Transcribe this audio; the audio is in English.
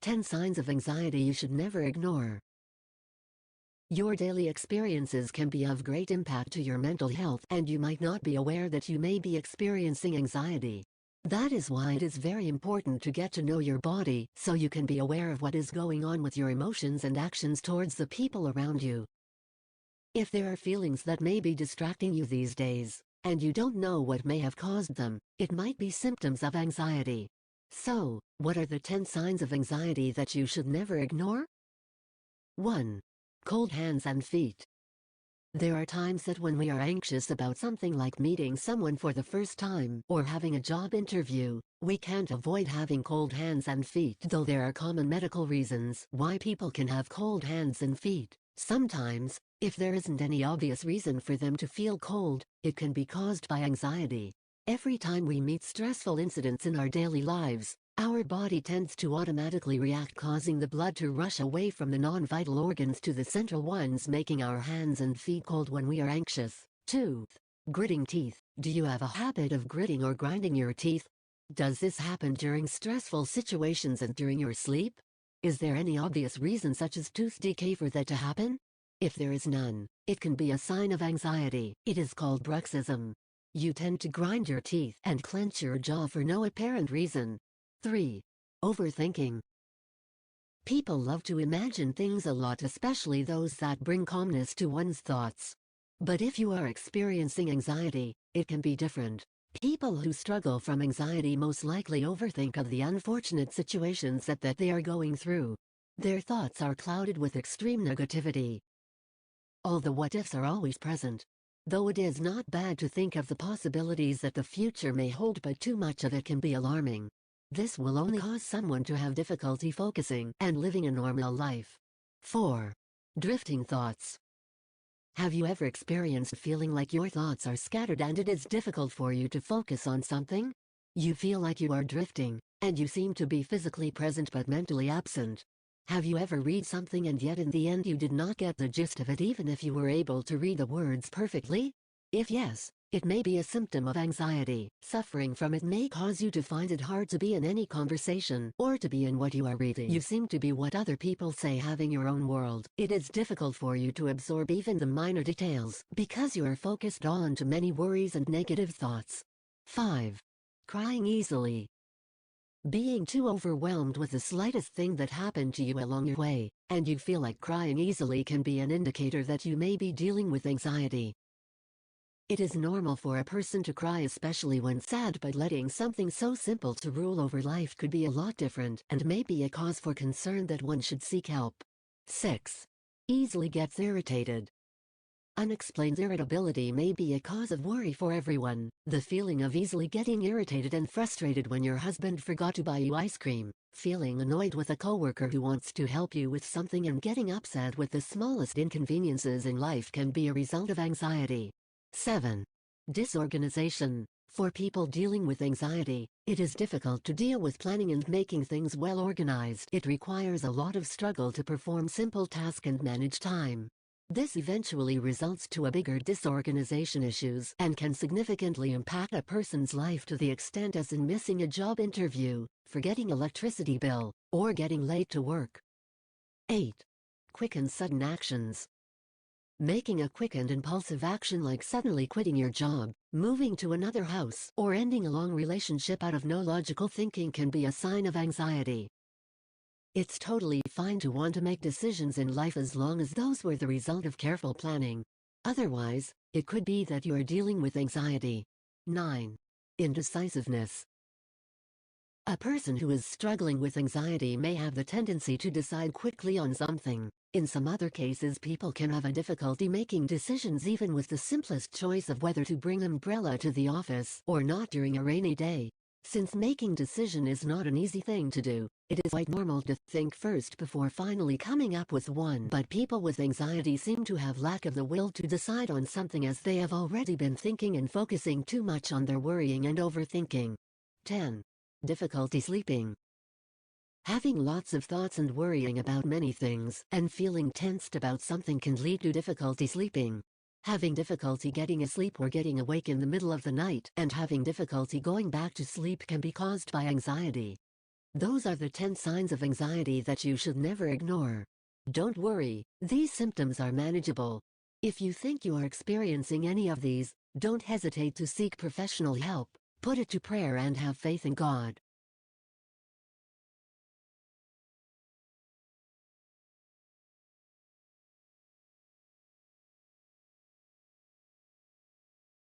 10 signs of anxiety you should never ignore. Your daily experiences can be of great impact to your mental health, and you might not be aware that you may be experiencing anxiety. That is why it is very important to get to know your body, so you can be aware of what is going on with your emotions and actions towards the people around you. If there are feelings that may be distracting you these days, and you don't know what may have caused them, it might be symptoms of anxiety. So, what are the 10 signs of anxiety that you should never ignore? 1. Cold hands and feet. There are times that when we are anxious about something like meeting someone for the first time or having a job interview, we can't avoid having cold hands and feet. Though there are common medical reasons why people can have cold hands and feet, sometimes, if there isn't any obvious reason for them to feel cold, it can be caused by anxiety. Every time we meet stressful incidents in our daily lives, our body tends to automatically react, causing the blood to rush away from the non-vital organs to the central ones, making our hands and feet cold when we are anxious. 2. Gritting teeth. Do you have a habit of gritting or grinding your teeth? Does this happen during stressful situations and during your sleep? Is there any obvious reason such as tooth decay for that to happen? If there is none, it can be a sign of anxiety. It is called bruxism. You tend to grind your teeth and clench your jaw for no apparent reason. 3. Overthinking. People love to imagine things a lot, especially those that bring calmness to one's thoughts. But if you are experiencing anxiety, it can be different. People who struggle from anxiety most likely overthink of the unfortunate situations that they are going through. Their thoughts are clouded with extreme negativity. All the what-ifs are always present. Though it is not bad to think of the possibilities that the future may hold, but too much of it can be alarming. This will only cause someone to have difficulty focusing and living a normal life. 4. Drifting thoughts. Have you ever experienced feeling like your thoughts are scattered and it is difficult for you to focus on something? You feel like you are drifting, and you seem to be physically present but mentally absent. Have you ever read something and yet in the end you did not get the gist of it, even if you were able to read the words perfectly? If yes, it may be a symptom of anxiety. Suffering from it may cause you to find it hard to be in any conversation or to be in what you are reading. You seem to be what other people say, having your own world. It is difficult for you to absorb even the minor details because you are focused on too many worries and negative thoughts. 5. Crying easily. Being too overwhelmed with the slightest thing that happened to you along your way, and you feel like crying easily, can be an indicator that you may be dealing with anxiety. It is normal for a person to cry, especially when sad, but letting something so simple to rule over life could be a lot different and may be a cause for concern that one should seek help. 6. Easily gets irritated. Unexplained irritability may be a cause of worry for everyone. The feeling of easily getting irritated and frustrated when your husband forgot to buy you ice cream, feeling annoyed with a coworker who wants to help you with something, and getting upset with the smallest inconveniences in life can be a result of anxiety. 7. Disorganization. For people dealing with anxiety, it is difficult to deal with planning and making things well organized. It requires a lot of struggle to perform simple tasks and manage time. This eventually results to a bigger disorganization issues and can significantly impact a person's life, to the extent as in missing a job interview, forgetting electricity bill, or getting late to work. 8. Quick and sudden actions. Making a quick and impulsive action like suddenly quitting your job, moving to another house, or ending a long relationship out of no logical thinking can be a sign of anxiety. It's totally fine to want to make decisions in life as long as those were the result of careful planning. Otherwise, it could be that you are dealing with anxiety. 9. Indecisiveness. A person who is struggling with anxiety may have the tendency to decide quickly on something. In some other cases, people can have a difficulty making decisions even with the simplest choice of whether to bring an umbrella to the office or not during a rainy day. Since making decision is not an easy thing to do, it is quite normal to think first before finally coming up with one. But people with anxiety seem to have lack of the will to decide on something, as they have already been thinking and focusing too much on their worrying and overthinking. 10. Difficulty sleeping. Having lots of thoughts and worrying about many things and feeling tensed about something can lead to difficulty sleeping. Having difficulty getting asleep or getting awake in the middle of the night and having difficulty going back to sleep can be caused by anxiety. Those are the 10 signs of anxiety that you should never ignore. Don't worry, these symptoms are manageable. If you think you are experiencing any of these, don't hesitate to seek professional help, put it to prayer and have faith in God.